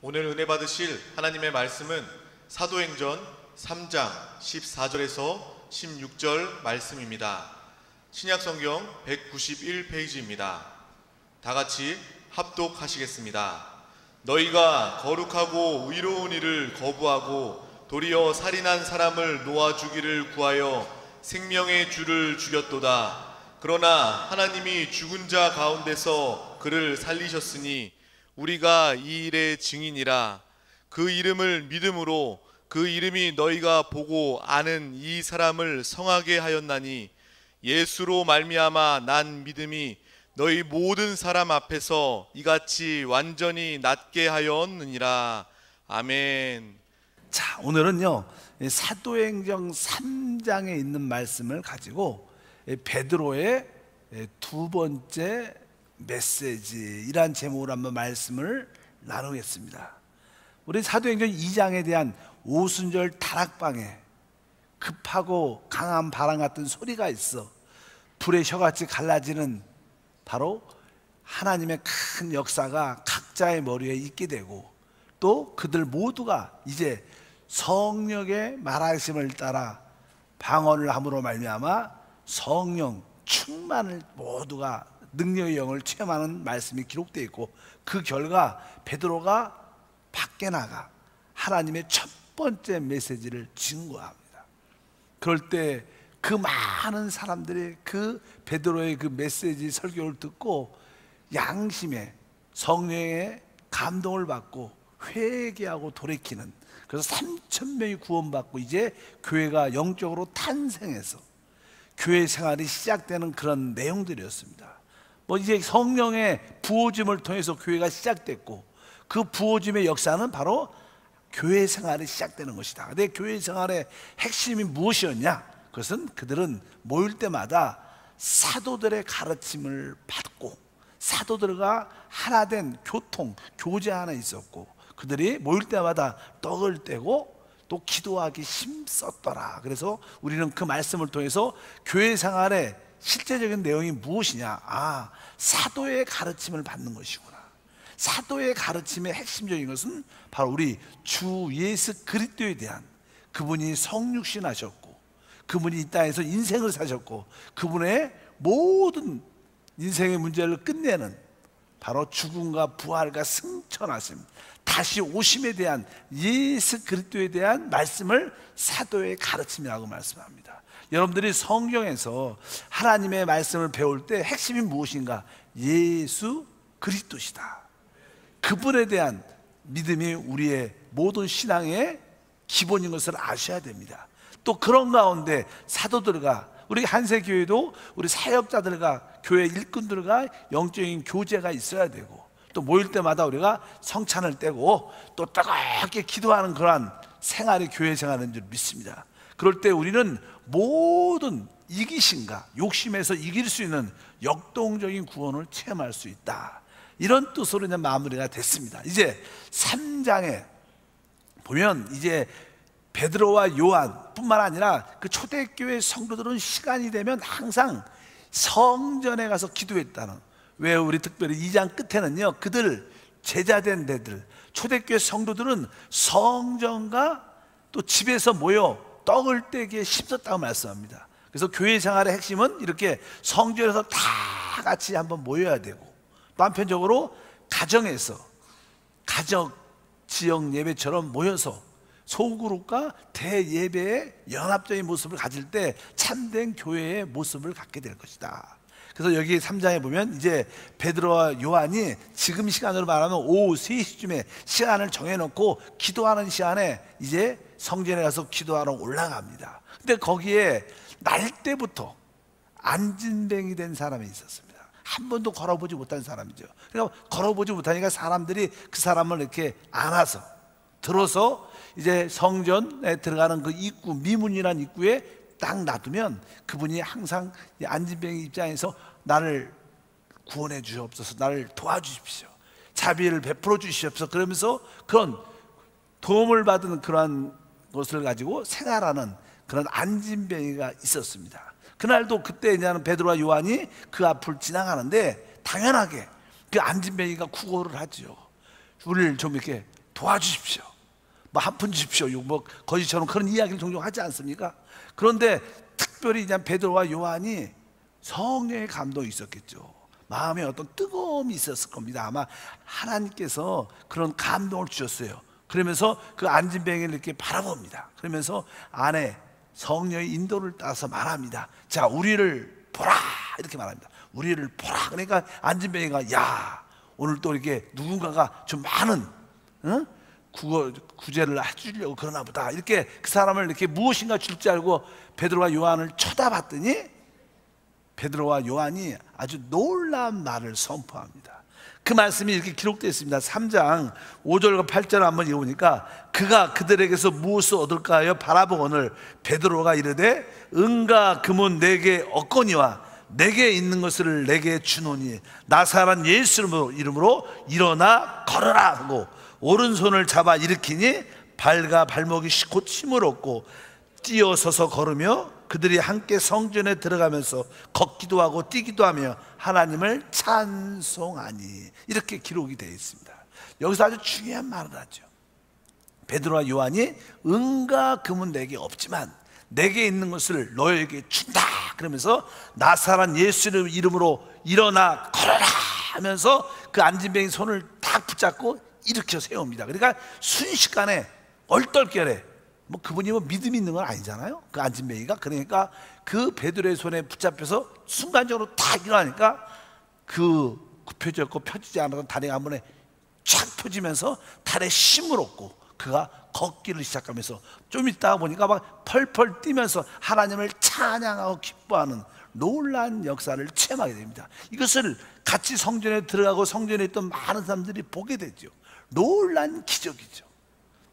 오늘 은혜 받으실 하나님의 말씀은 사도행전 3장 14절에서 16절 말씀입니다. 신약성경 191페이지입니다. 다같이 합독하시겠습니다. 너희가 거룩하고 의로운 일을 거부하고 도리어 살인한 사람을 놓아주기를 구하여 생명의 주를 죽였도다. 그러나 하나님이 죽은 자 가운데서 그를 살리셨으니 우리가 이 일의 증인이라. 그 이름을 믿음으로 그 이름이 너희가 보고 아는 이 사람을 성하게 하였나니 예수로 말미암아 난 믿음이 너희 모든 사람 앞에서 이같이 완전히 낫게 하였느니라. 아멘. 자, 오늘은요 사도행전 3장에 있는 말씀을 가지고 베드로의 두 번째 메시지이란 제목으로 한번 말씀을 나누겠습니다. 우리 사도행전 2장에 대한 오순절 다락방에 급하고 강한 바람 같은 소리가 있어 불의 혀같이 갈라지는 바로 하나님의 큰 역사가 각자의 머리에 있게 되고, 또 그들 모두가 이제 성령의 말하심을 따라 방언을 함으로 말미암아 성령 충만을 모두가 능력의 영을 체험하는 말씀이 기록되어 있고, 그 결과 베드로가 밖에 나가 하나님의 첫 번째 메시지를 증거합니다. 그럴 때 그 많은 사람들이 그 베드로의 그 메시지 설교를 듣고 양심에 성령의 감동을 받고 회개하고 돌이키는, 그래서 3,000명이 구원받고 이제 교회가 영적으로 탄생해서 교회 생활이 시작되는 그런 내용들이었습니다. 이제 성령의 부어짐을 통해서 교회가 시작됐고, 그 부어짐의 역사는 바로 교회 생활이 시작되는 것이다. 근데 교회 생활의 핵심이 무엇이었냐? 그것은 그들은 모일 때마다 사도들의 가르침을 받고 사도들과 하나 된 교제 하나 있었고, 그들이 모일 때마다 떡을 떼고 또 기도하기 힘썼더라. 그래서 우리는 그 말씀을 통해서 교회 생활의 실제적인 내용이 무엇이냐? 사도의 가르침을 받는 것이구나. 사도의 가르침의 핵심적인 것은 바로 우리 주 예수 그리스도에 대한, 그분이 성육신하셨고 그분이 이 땅에서 인생을 사셨고 그분의 모든 인생의 문제를 끝내는 바로 죽음과 부활과 승천하심, 다시 오심에 대한 예수 그리스도에 대한 말씀을 사도의 가르침이라고 말씀합니다. 여러분들이 성경에서 하나님의 말씀을 배울 때 핵심이 무엇인가? 예수 그리스도시다. 그분에 대한 믿음이 우리의 모든 신앙의 기본인 것을 아셔야 됩니다. 또 그런 가운데 사도들과 우리 한세교회도 우리 사역자들과 교회 일꾼들과 영적인 교제가 있어야 되고, 또 모일 때마다 우리가 성찬을 떼고 또 뜨겁게 기도하는 그러한 생활이 교회 생활인 줄 믿습니다. 그럴 때 우리는 모든 이기심과 욕심에서 이길 수 있는 역동적인 구원을 체험할 수 있다. 이런 뜻으로 이제 마무리가 됐습니다. 이제 3장에 보면 이제 베드로와 요한 뿐만 아니라 그 초대교회 성도들은 시간이 되면 항상 성전에 가서 기도했다는, 왜 우리 특별히 2장 끝에는요 그들 제자된 데들 초대교회 성도들은 성전과 또 집에서 모여 떡을 떼기에 힘썼다고 말씀합니다. 그래서 교회 생활의 핵심은 이렇게 성전에서 다 같이 한번 모여야 되고, 또 한편적으로 가정에서 가정 지역 예배처럼 모여서 소그룹과 대예배의 연합적인 모습을 가질 때 참된 교회의 모습을 갖게 될 것이다. 그래서 여기 3장에 보면 이제 베드로와 요한이 지금 시간으로 말하면 오후 3시쯤에 시간을 정해놓고 기도하는 시간에 이제 성전에 가서 기도하러 올라갑니다. 근데 거기에 날 때부터 안진뱅이 된 사람이 있었습니다. 한 번도 걸어보지 못한 사람이죠. 그러니까 걸어보지 못하니까 사람들이 그 사람을 이렇게 안아서 들어서 이제 성전에 들어가는 그 입구, 미문이라는 입구에 딱 놔두면 그분이 항상 안진뱅이 입장에서 나를 구원해 주시옵소서, 나를 도와주십시오, 자비를 베풀어 주시옵소서, 그러면서 그런 도움을 받은 그러한 것을 가지고 생활하는 그런 안진뱅이가 있었습니다. 그날도 그때 이제 베드로와 요한이 그 앞을 지나가는데 당연하게 그 안진뱅이가 구걸을 하죠. 우리를 좀 이렇게 도와주십시오. 뭐 한 푼 주십시오. 뭐 거지처럼 그런 이야기를 종종 하지 않습니까? 그런데 특별히 그냥 베드로와 요한이 성령의 감동이 있었겠죠. 마음에 어떤 뜨거움이 있었을 겁니다. 아마 하나님께서 그런 감동을 주셨어요. 그러면서 그 안진뱅이를 이렇게 바라봅니다. 그러면서 안에 성령의 인도를 따라서 말합니다. 자, 우리를 보라, 이렇게 말합니다. 우리를 보라. 그러니까 안진뱅이가, 야, 오늘 또 이렇게 누군가가 좀 많은 구제를 해주려고 그러나 보다, 이렇게 그 사람을 이렇게 무엇인가 줄 줄 알고 베드로와 요한을 쳐다봤더니 베드로와 요한이 아주 놀라운 말을 선포합니다. 그 말씀이 이렇게 기록되어 있습니다. 3장 5절과 8절을 한번 읽어보니까, 그가 그들에게서 무엇을 얻을까 하여 바라보거늘 베드로가 이르되 은과 금은 내게 얻거니와 내게 있는 것을 내게 주노니 나사렛 예수 이름으로 일어나 걸어라 하고 오른손을 잡아 일으키니 발과 발목이 곧 힘을 얻고 뛰어서서 걸으며 그들이 함께 성전에 들어가면서 걷기도 하고 뛰기도 하며 하나님을 찬송하니, 이렇게 기록이 되어 있습니다. 여기서 아주 중요한 말을 하죠. 베드로와 요한이 은과 금은 내게 없지만 내게 있는 것을 너에게 준다 그러면서 나사렛 예수 이름으로 일어나 걸어라 하면서 그 안진뱅이 손을 딱 붙잡고 일으켜 세웁니다. 그러니까 순식간에 얼떨결에, 뭐 그분이 뭐 믿음이 있는 건 아니잖아요, 그 안진뱅이가. 그러니까 그 베드로의 손에 붙잡혀서 순간적으로 탁 일어나니까 그 굽혀졌고 펴지지 않았던 다리가 한 번에 쫙 펴지면서 다리에 힘을 얻고 그가 걷기를 시작하면서 좀 있다가 보니까 막 펄펄 뛰면서 하나님을 찬양하고 기뻐하는 놀라운 역사를 체험하게 됩니다. 이것을 같이 성전에 들어가고 성전에 있던 많은 사람들이 보게 되죠. 놀라운 기적이죠.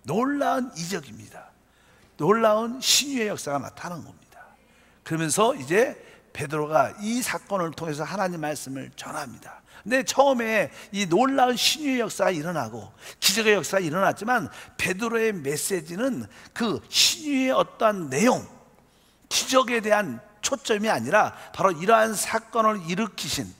놀라운 이적입니다. 놀라운 신유의 역사가 나타난 겁니다. 그러면서 이제 베드로가 이 사건을 통해서 하나님 말씀을 전합니다. 근데 처음에 이 놀라운 신유의 역사가 일어나고 기적의 역사가 일어났지만 베드로의 메시지는 그 신유의 어떠한 내용, 기적에 대한 초점이 아니라 바로 이러한 사건을 일으키신,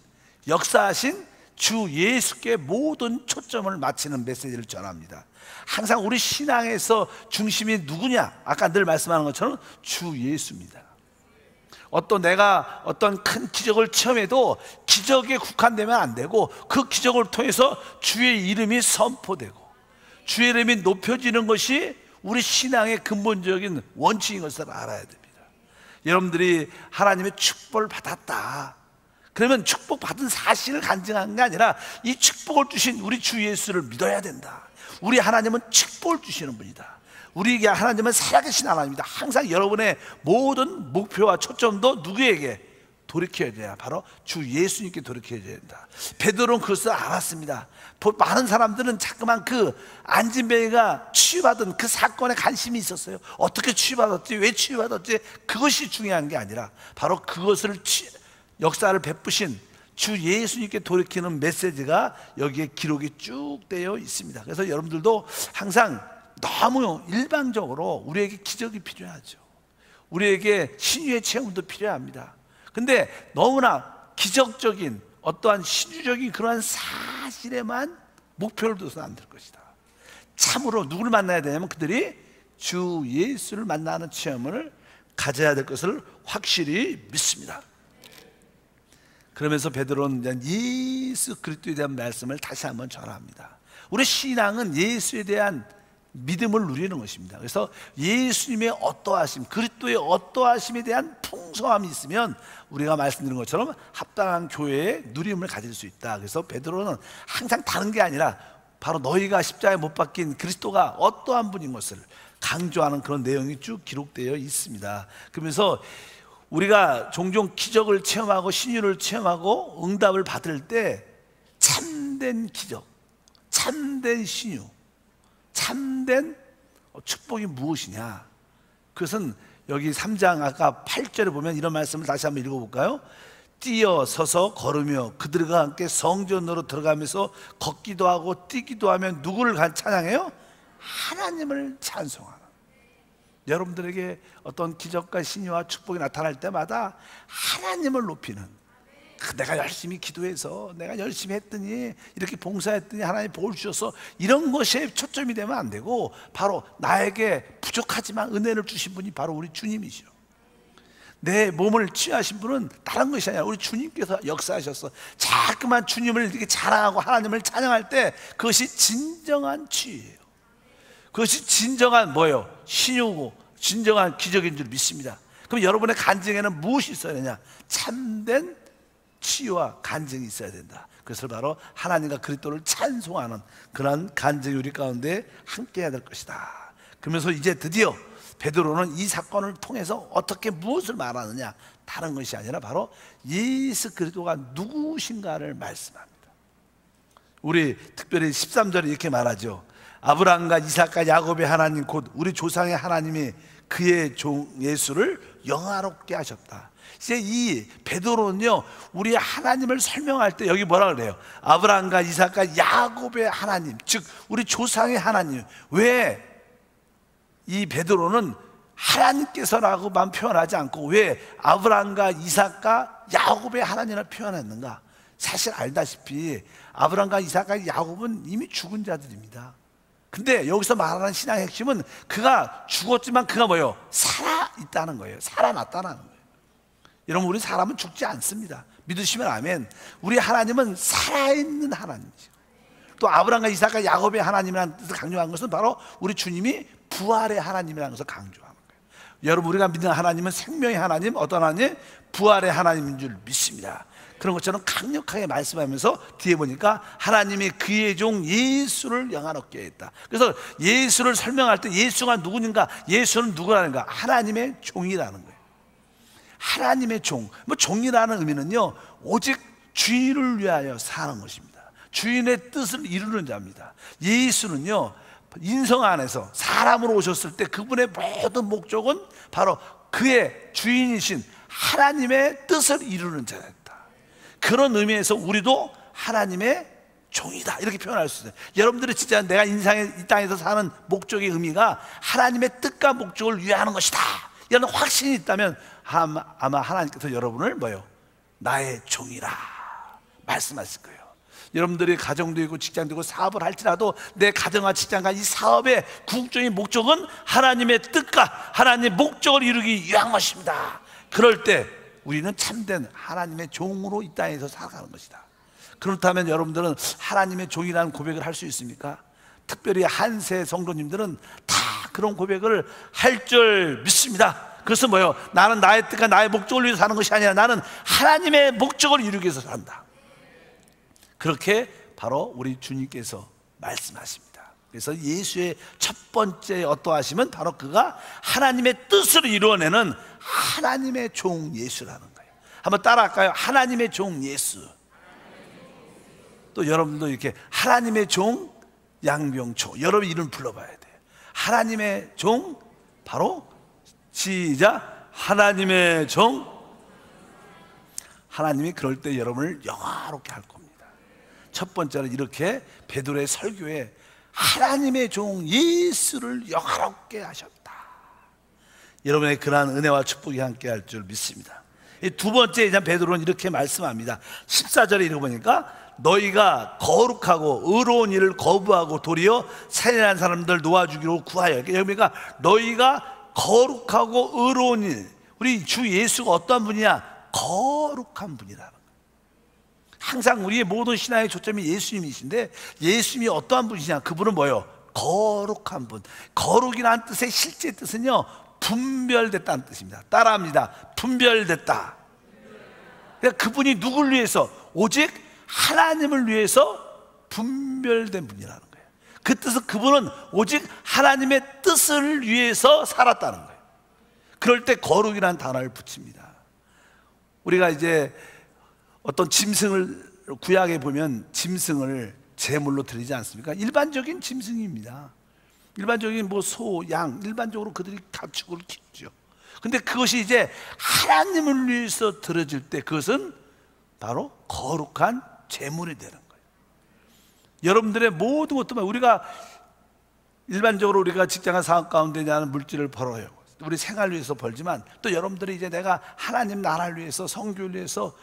역사하신 주 예수께 모든 초점을 맞추는 메시지를 전합니다. 항상 우리 신앙에서 중심이 누구냐? 아까 늘 말씀하는 것처럼 주 예수입니다. 내가 어떤 큰 기적을 체험해도 기적에 국한되면 안 되고 그 기적을 통해서 주의 이름이 선포되고 주의 이름이 높여지는 것이 우리 신앙의 근본적인 원칙인 것을 알아야 됩니다. 여러분들이 하나님의 축복을 받았다 그러면 축복받은 사실을 간증하는 게 아니라 이 축복을 주신 우리 주 예수를 믿어야 된다. 우리 하나님은 축복을 주시는 분이다. 우리에게 하나님은 살아계신 하나님입니다. 항상 여러분의 모든 목표와 초점도 누구에게 돌이켜야 돼요? 바로 주 예수님께 돌이켜야 된다. 베드로는 그것을 알았습니다. 많은 사람들은 자꾸만 그 안진뱅이가 치유받은 그 사건에 관심이 있었어요. 어떻게 치유받았지? 왜 치유받았지? 그것이 중요한 게 아니라 바로 그것을 역사를 베푸신 주 예수님께 돌이키는 메시지가 여기에 기록이 쭉 되어 있습니다. 그래서 여러분들도 항상 너무 일방적으로 우리에게 기적이 필요하죠. 우리에게 신유의 체험도 필요합니다. 근데 너무나 기적적인 어떠한 신유적인 그러한 사실에만 목표를 둬서는 안 될 것이다. 참으로 누구를 만나야 되냐면 그들이 주 예수를 만나는 체험을 가져야 될 것을 확실히 믿습니다. 그러면서 베드로는 예수 그리스도에 대한 말씀을 다시 한번 전합니다. 우리 신앙은 예수에 대한 믿음을 누리는 것입니다. 그래서 예수님의 어떠하심, 그리스도의 어떠하심에 대한 풍성함이 있으면 우리가 말씀드린 것처럼 합당한 교회의 누림을 가질 수 있다. 그래서 베드로는 항상 다른 게 아니라 바로 너희가 십자가에 못 박힌 그리스도가 어떠한 분인 것을 강조하는 그런 내용이 쭉 기록되어 있습니다. 그러면서 우리가 종종 기적을 체험하고 신유를 체험하고 응답을 받을 때 참된 기적, 참된 신유, 참된 축복이 무엇이냐? 그것은 여기 3장 아까 8절에 보면 이런 말씀을 다시 한번 읽어볼까요? 뛰어서서 걸으며 그들과 함께 성전으로 들어가면서 걷기도 하고 뛰기도 하며 누구를 찬양해요? 하나님을 찬송하는. 여러분들에게 어떤 기적과 신유와 축복이 나타날 때마다 하나님을 높이는, 내가 열심히 기도해서 내가 열심히 했더니 이렇게 봉사했더니 하나님 복 주셔서 이런 것에 초점이 되면 안 되고 바로 나에게 부족하지만 은혜를 주신 분이 바로 우리 주님이죠. 내 몸을 치유하신 분은 다른 것이 아니라 우리 주님께서 역사하셔서 자꾸만 주님을 이렇게 자랑하고 하나님을 찬양할 때 그것이 진정한 치유예요. 그것이 진정한 뭐예요? 신유고 진정한 기적인 줄 믿습니다. 그럼 여러분의 간증에는 무엇이 있어야 되냐? 참된 치유와 간증이 있어야 된다. 그래서 바로 하나님과 그리스도를 찬송하는 그런 간증이 우리 가운데 함께 해야 될 것이다. 그러면서 이제 드디어 베드로는 이 사건을 통해서 어떻게 무엇을 말하느냐, 다른 것이 아니라 바로 예수 그리스도가 누구신가를 말씀합니다. 우리 특별히 13절에 이렇게 말하죠. 아브라함과 이삭과 야곱의 하나님 곧 우리 조상의 하나님이 그의 종 예수를 영화롭게 하셨다. 이제 이 베드로는요, 우리 하나님을 설명할 때 여기 뭐라 그래요? 아브라함과 이삭과 야곱의 하나님, 즉 우리 조상의 하나님. 왜 이 베드로는 하나님께서라고만 표현하지 않고 왜 아브라함과 이삭과 야곱의 하나님을 표현했는가? 사실 알다시피 아브라함과 이삭과 야곱은 이미 죽은 자들입니다. 근데 여기서 말하는 신앙의 핵심은 그가 죽었지만 그가 뭐예요? 살아있다는 거예요. 살아났다는 거예요. 여러분, 우리 사람은 죽지 않습니다. 믿으시면 아멘. 우리 하나님은 살아있는 하나님이죠. 또 아브라함과 이삭과 야곱의 하나님이라는 뜻을 강조한 것은 바로 우리 주님이 부활의 하나님이라는 것을 강조하는 거예요. 여러분, 우리가 믿는 하나님은 생명의 하나님, 어떤 하나님? 부활의 하나님인 줄 믿습니다. 그런 것처럼 강력하게 말씀하면서 뒤에 보니까 하나님이 그의 종 예수를 영화롭게 했다. 그래서 예수를 설명할 때 예수가 누구인가? 예수는 누구라는가? 하나님의 종이라는 거예요. 하나님의 종. 뭐 종이라는 의미는요, 오직 주인을 위하여 사는 것입니다. 주인의 뜻을 이루는 자입니다. 예수는요, 인성 안에서 사람으로 오셨을 때 그분의 모든 목적은 바로 그의 주인이신 하나님의 뜻을 이루는 자였다. 그런 의미에서 우리도 하나님의 종이다, 이렇게 표현할 수 있어요. 여러분들이 진짜 내가 이 땅에서 사는 목적의 의미가 하나님의 뜻과 목적을 위하는 것이다, 이런 확신이 있다면 아마 하나님께서 여러분을 뭐요? 나의 종이라 말씀하실 거예요. 여러분들이 가정도 있고 직장도 있고 사업을 할지라도 내 가정과 직장과 이 사업의 궁극적인 목적은 하나님의 뜻과 하나님의 목적을 이루기 위한 것입니다. 그럴 때 우리는 참된 하나님의 종으로 이 땅에서 살아가는 것이다. 그렇다면 여러분들은 하나님의 종이라는 고백을 할 수 있습니까? 특별히 한세 성도님들은 다 그런 고백을 할 줄 믿습니다. 그것은 뭐예요? 나는 나의 뜻과 나의 목적을 위해서 사는 것이 아니라 나는 하나님의 목적을 이루기 위해서 산다. 그렇게 바로 우리 주님께서 말씀하십니다. 그래서 예수의 첫 번째 어떠하심은 바로 그가 하나님의 뜻을 이루어내는 하나님의 종 예수라는 거예요. 한번 따라할까요? 하나님의 종 예수. 또 여러분도 이렇게 하나님의 종 양병초, 여러분 이름 불러봐야 돼요. 하나님의 종, 바로 시작, 하나님의 종. 하나님이 그럴 때 여러분을 영화롭게 할 겁니다. 첫 번째는 이렇게 베드로의 설교에 하나님의 종 예수를 영화롭게 하셨다. 여러분의 그러한 은혜와 축복이 함께 할 줄 믿습니다. 두 번째, 이제 베드로는 이렇게 말씀합니다. 14절에 읽어보니까 너희가 거룩하고 의로운 일을 거부하고 도리어 살인한 사람들 놓아주기로 구하여. 그러니까 너희가 거룩하고 의로운 일, 우리 주 예수가 어떤 분이냐? 거룩한 분이라는 거예요. 항상 우리의 모든 신앙의 초점이 예수님이신데 예수님이 어떠한 분이시냐? 그분은 뭐예요? 거룩한 분. 거룩이라는 뜻의 실제 뜻은요, 분별됐다는 뜻입니다. 따라합니다. 분별됐다. 그러니까 그분이 누굴 위해서? 오직 하나님을 위해서 분별된 분이라는 거예요. 그 뜻은 그분은 오직 하나님의 뜻을 위해서 살았다는 거예요. 그럴 때 거룩이라는 단어를 붙입니다. 우리가 이제 어떤 짐승을 구약에 보면 짐승을 제물로 드리지 않습니까? 일반적인 짐승입니다. 일반적인 뭐 소, 양, 일반적으로 그들이 가축을 키우죠. 근데 그것이 이제 하나님을 위해서 드려질 때 그것은 바로 거룩한 제물이 되는 거예요. 여러분들의 모든 것도 우리가 일반적으로 우리가 직장과 사업 가운데 하는 물질을 벌어요. 우리 생활을 위해서 벌지만 또 여러분들이 이제 내가 하나님 나라를 위해서, 성교를 위해서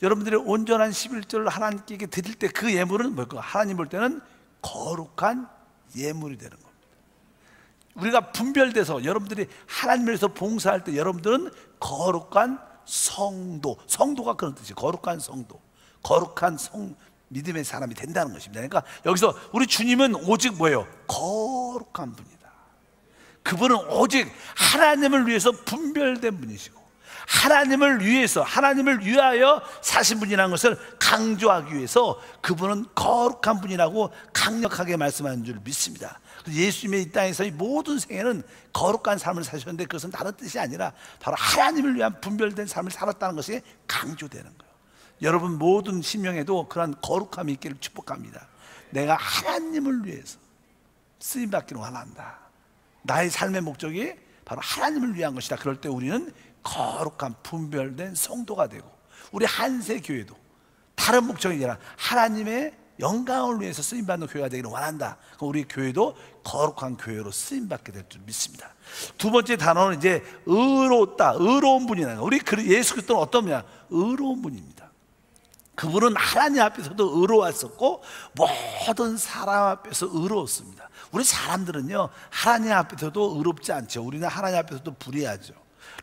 여러분들의 온전한 11조를 하나님께 드릴 때 그 예물은 뭘까? 하나님 볼 때는 거룩한 예물이 되는 겁니다. 우리가 분별돼서 여러분들이 하나님을 위해서 봉사할 때 여러분들은 거룩한 성도, 성도가 그런 뜻이에요. 거룩한 성도, 거룩한 믿음의 사람이 된다는 것입니다. 그러니까 여기서 우리 주님은 오직 뭐예요? 거룩한 분이다. 그분은 오직 하나님을 위해서 분별된 분이시고 하나님을 위해서, 하나님을 위하여 사신 분이라는 것을 강조하기 위해서 그분은 거룩한 분이라고 강력하게 말씀하는 줄 믿습니다. 예수님의 이 땅에서의 모든 생애는 거룩한 삶을 사셨는데 그것은 다른 뜻이 아니라 바로 하나님을 위한 분별된 삶을 살았다는 것이 강조되는 거예요. 여러분 모든 심령에도 그런 거룩함이 있기를 축복합니다. 내가 하나님을 위해서 쓰임받기를 원한다. 나의 삶의 목적이 바로 하나님을 위한 것이다. 그럴 때 우리는 거룩한 분별된 성도가 되고, 우리 한세교회도 다른 목적이 아니라 하나님의 영광을 위해서 쓰임받는 교회가 되기를 원한다. 우리 교회도 거룩한 교회로 쓰임받게 될 줄 믿습니다. 두 번째 단어는 이제 의롭다, 의로운 분이라는 거예요. 우리 예수 그리스도는 어떤 분이냐? 의로운 분입니다. 그분은 하나님 앞에서도 의로웠었고 모든 사람 앞에서 의로웠습니다. 우리 사람들은요 하나님 앞에서도 의롭지 않죠. 우리는 하나님 앞에서도 불의하죠.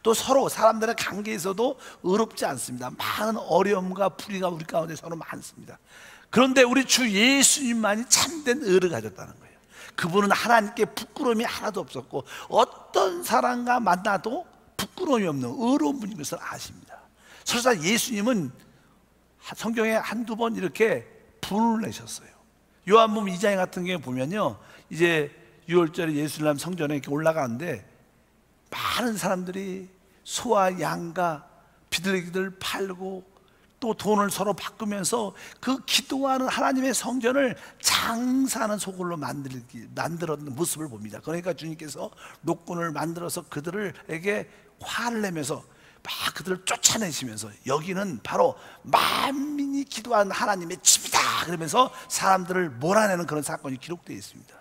또 서로 사람들의 관계에서도 의롭지 않습니다. 많은 어려움과 불의가 우리 가운데 서로 많습니다. 그런데 우리 주 예수님만이 참된 의를 가졌다는 거예요. 그분은 하나님께 부끄러움이 하나도 없었고 어떤 사람과 만나도 부끄러움이 없는 의로운 분인 것을 아십니다. 설사 예수님은 성경에 한두 번 이렇게 분을 내셨어요. 요한복음 2장 같은 경우에 보면요, 이제 6월절에 예루살렘 성전에 이렇게 올라가는데 많은 사람들이 소와 양과 비둘기들 팔고 또 돈을 서로 바꾸면서 그 기도하는 하나님의 성전을 장사하는 소굴로 만들었는 모습을 봅니다. 그러니까 주님께서 녹군을 만들어서 그들에게 화를 내면서 막 그들을 쫓아내시면서 여기는 바로 만민이 기도하는 하나님의 집이다 그러면서 사람들을 몰아내는 그런 사건이 기록되어 있습니다.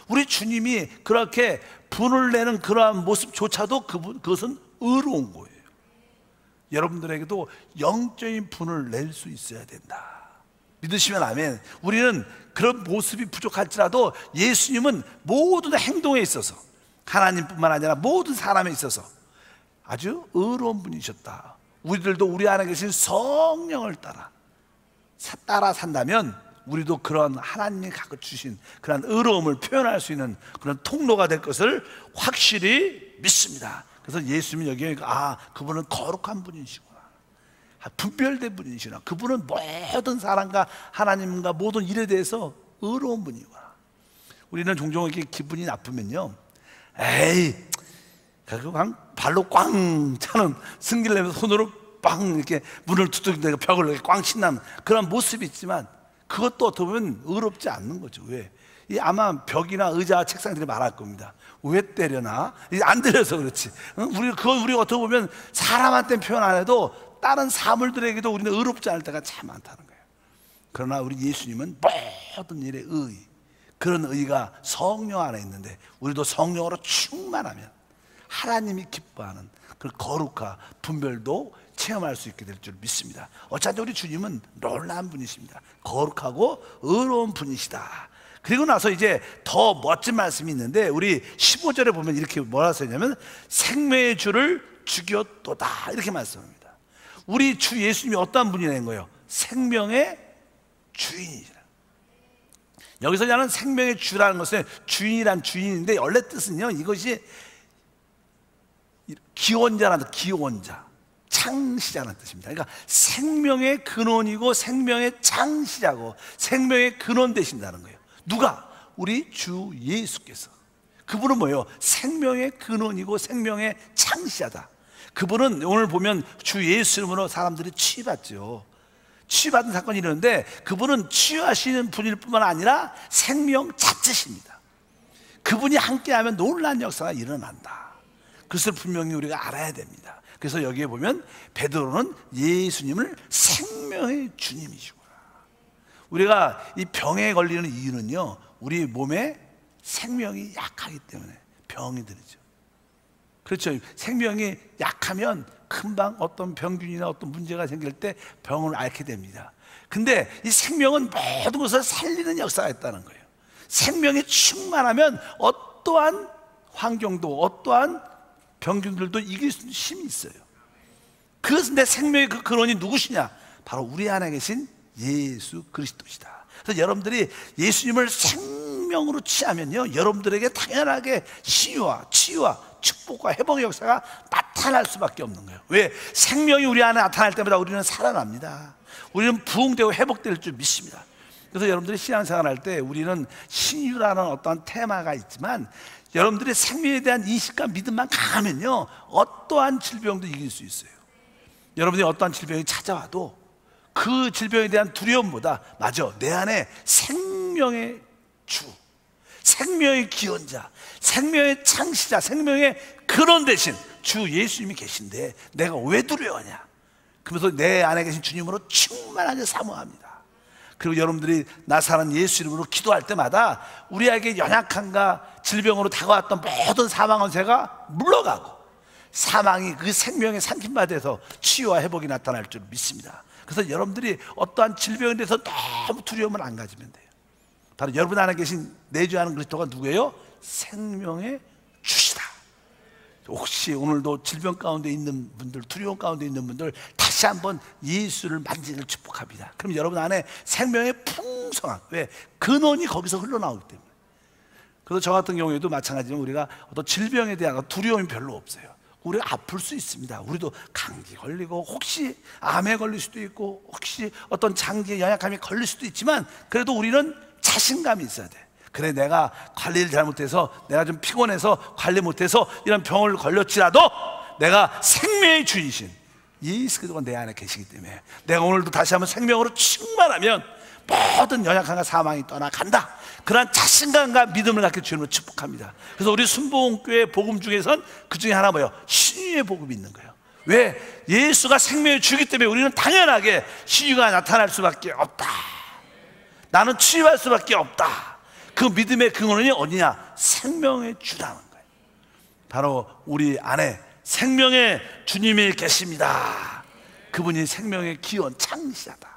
우리 주님이 그렇게 분을 내는 그러한 모습조차도 그것은 의로운 거예요. 여러분들에게도 영적인 분을 낼 수 있어야 된다. 믿으시면 아멘. 우리는 그런 모습이 부족할지라도 예수님은 모든 행동에 있어서, 하나님뿐만 아니라 모든 사람에 있어서 아주 의로운 분이셨다. 우리들도 우리 안에 계신 성령을 따라 산다면 우리도 그런 하나님이 갖고 주신 그런 의로움을 표현할 수 있는 그런 통로가 될 것을 확실히 믿습니다. 그래서 예수님은 여기 그분은 거룩한 분이시구나, 분별된 분이시구나, 그분은 모든 사람과 하나님과 모든 일에 대해서 의로운 분이구나. 우리는 종종 이렇게 기분이 나쁘면요, 에이 그냥 발로 꽝 차는 승기를 내면서 손으로 빵 이렇게 문을 두들기고 벽을 이렇게 꽝 친다는 그런 모습이 있지만 그것도 어떻게 보면 의롭지 않는 거죠. 왜? 아마 벽이나 의자, 책상들이 말할 겁니다. 왜 때려나? 안 때려서 그렇지. 그건 우리가 어떻게 보면 사람한테 표현 안 해도 다른 사물들에게도 우리는 의롭지 않을 때가 참 많다는 거예요. 그러나 우리 예수님은 모든 일에 의, 그런 의가 성령 안에 있는데 우리도 성령으로 충만하면 하나님이 기뻐하는 그 거룩과 분별도 체험할 수 있게 될 줄 믿습니다. 어차피 우리 주님은 놀라운 분이십니다. 거룩하고 의로운 분이시다. 그리고 나서 이제 더 멋진 말씀이 있는데 우리 15절에 보면 이렇게 뭐라 써있냐면 생명의 주를 죽였도다 이렇게 말씀합니다. 우리 주 예수님이 어떠한 분이라는 거예요? 생명의 주인이시라. 여기서 하는 생명의 주라는 것은 주인이란 주인인데 원래 뜻은요, 이것이 기원자라는 기원자, 창시자라는 뜻입니다. 그러니까 생명의 근원이고 생명의 창시자고 생명의 근원 되신다는 거예요. 누가? 우리 주 예수께서. 그분은 뭐예요? 생명의 근원이고 생명의 창시자다. 그분은 오늘 보면 주 예수 이름으로 사람들이 치유받죠. 치유받은 사건이 이러는데 그분은 치유하시는 분일 뿐만 아니라 생명 자체십니다. 그분이 함께하면 놀라운 역사가 일어난다. 그것을 분명히 우리가 알아야 됩니다. 그래서 여기에 보면 베드로는 예수님을 생명의 주님이시구나. 우리가 이 병에 걸리는 이유는요, 우리 몸에 생명이 약하기 때문에 병이 들죠. 그렇죠. 생명이 약하면 금방 어떤 병균이나 어떤 문제가 생길 때 병을 앓게 됩니다. 근데 이 생명은 모든 것을 살리는 역사가 있다는 거예요. 생명이 충만하면 어떠한 환경도 어떠한 병균들도 이길 수 있는 힘이 있어요. 그런데 생명의 그 근원이 누구시냐? 바로 우리 안에 계신 예수 그리스도시다. 그래서 여러분들이 예수님을 생명으로 취하면요, 여러분들에게 당연하게 치유와 축복과 회복의 역사가 나타날 수밖에 없는 거예요. 왜? 생명이 우리 안에 나타날 때마다 우리는 살아납니다. 우리는 부흥되고 회복될 줄 믿습니다. 그래서 여러분들이 신앙생활 할 때 우리는 신유라는 어떤 테마가 있지만, 여러분들의 생명에 대한 인식과 믿음만 강하면요, 어떠한 질병도 이길 수 있어요. 여러분들이 어떠한 질병이 찾아와도 그 질병에 대한 두려움보다, 맞아, 내 안에 생명의 주, 생명의 기원자, 생명의 창시자, 생명의 근원 대신 주 예수님이 계신데 내가 왜 두려워하냐? 그러면서 내 안에 계신 주님으로 충만하게 사모합니다. 그리고 여러분들이 나사는 예수 이름으로 기도할 때마다 우리에게 연약함과 질병으로 다가왔던 모든 사망 원세가 물러가고, 사망이 그 생명의 삼킴바돼서 치유와 회복이 나타날 줄 믿습니다. 그래서 여러분들이 어떠한 질병에 대해서 너무 두려움을 안 가지면 돼요. 바로 여러분 안에 계신 내주하는 그리스도가 누구예요? 생명의 주시다. 혹시 오늘도 질병 가운데 있는 분들, 두려움 가운데 있는 분들, 다시 한번 예수를 만지기를 축복합니다. 그럼 여러분 안에 생명의 풍성한, 왜? 근원이 거기서 흘러나오기 때문에. 그래서 저 같은 경우에도 마찬가지로 우리가 어떤 질병에 대한 두려움이 별로 없어요. 우리가 아플 수 있습니다. 우리도 감기 걸리고, 혹시 암에 걸릴 수도 있고, 혹시 어떤 장기의 연약함이 걸릴 수도 있지만, 그래도 우리는 자신감이 있어야 돼. 그래, 내가 관리를 잘못해서, 내가 좀 피곤해서 관리 못해서 이런 병을 걸렸지라도 내가 생명의 주이신 예수 그리스도가 내 안에 계시기 때문에 내가 오늘도 다시 한번 생명으로 충만하면 모든 연약함과 사망이 떠나간다. 그러한 자신감과 믿음을 갖게 주님으로 축복합니다. 그래서 우리 순복음교회 복음 중에선 그 중에 하나 뭐예요? 신유의 복음이 있는 거예요. 왜? 예수가 생명을 주기 때문에 우리는 당연하게 신유가 나타날 수밖에 없다. 나는 치유할 수밖에 없다. 그 믿음의 근원이 어디냐? 생명의 주라는 거예요. 바로 우리 안에 생명의 주님이 계십니다. 그분이 생명의 기원 창시자다.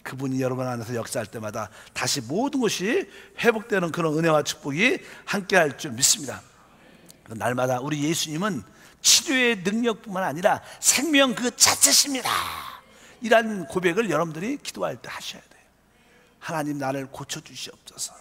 그분이 여러분 안에서 역사할 때마다 다시 모든 것이 회복되는 그런 은혜와 축복이 함께할 줄 믿습니다. 날마다 우리 예수님은 치료의 능력뿐만 아니라 생명 그 자체십니다. 이런 고백을 여러분들이 기도할 때 하셔야 돼요. 하나님, 나를 고쳐주시옵소서.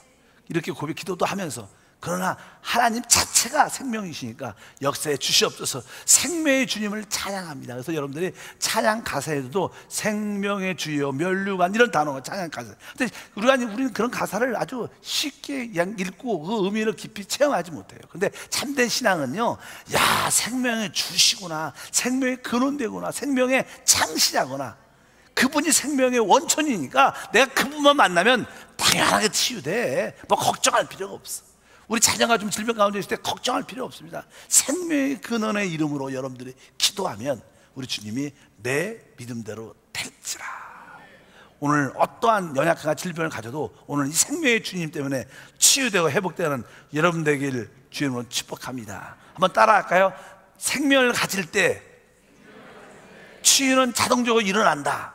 이렇게 고백 기도도 하면서, 그러나 하나님 자체가 생명이시니까 역사에 주시옵소서. 생명의 주님을 찬양합니다. 그래서 여러분들이 찬양 가사에도 생명의 주여 면류관 이런 단어가 찬양 가사. 근데 우리는 그런 가사를 아주 쉽게 읽고 그 의미를 깊이 체험하지 못해요. 근데 참된 신앙은요, 야, 생명의 주시구나, 생명의 근원되구나, 생명의 창시자구나, 그분이 생명의 원천이니까 내가 그분만 만나면 당연하게 치유돼. 뭐 걱정할 필요가 없어. 우리 자녀가 좀 질병 가운데 있을 때 걱정할 필요 없습니다. 생명의 근원의 이름으로 여러분들이 기도하면 우리 주님이 내 믿음대로 될지라. 오늘 어떠한 연약함과 질병을 가져도 오늘 이 생명의 주님 때문에 치유되고 회복되는 여러분 되기를 주님으로 축복합니다. 한번 따라할까요? 생명을 가질 때 치유는 자동적으로 일어난다.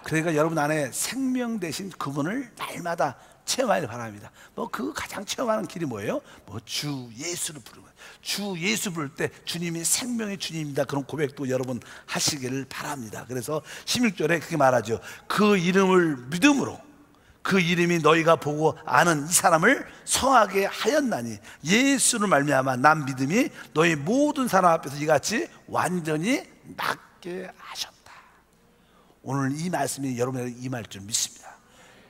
그러니까 여러분 안에 생명 되신 그분을 날마다 체험하길 바랍니다. 뭐 그 가장 체험하는 길이 뭐예요? 뭐 주 예수를 부르는 거예요. 주 예수 부를 때 주님이 생명의 주님입니다. 그런 고백도 여러분 하시기를 바랍니다. 그래서 16절에 그렇게 말하죠. 그 이름을 믿음으로, 그 이름이 너희가 보고 아는 이 사람을 성하게 하였나니 예수를 말미암아 난 믿음이 너희 모든 사람 앞에서 이같이 완전히 낫게 하셨다. 오늘 이 말씀이 여러분에게 임할 줄 믿습니다.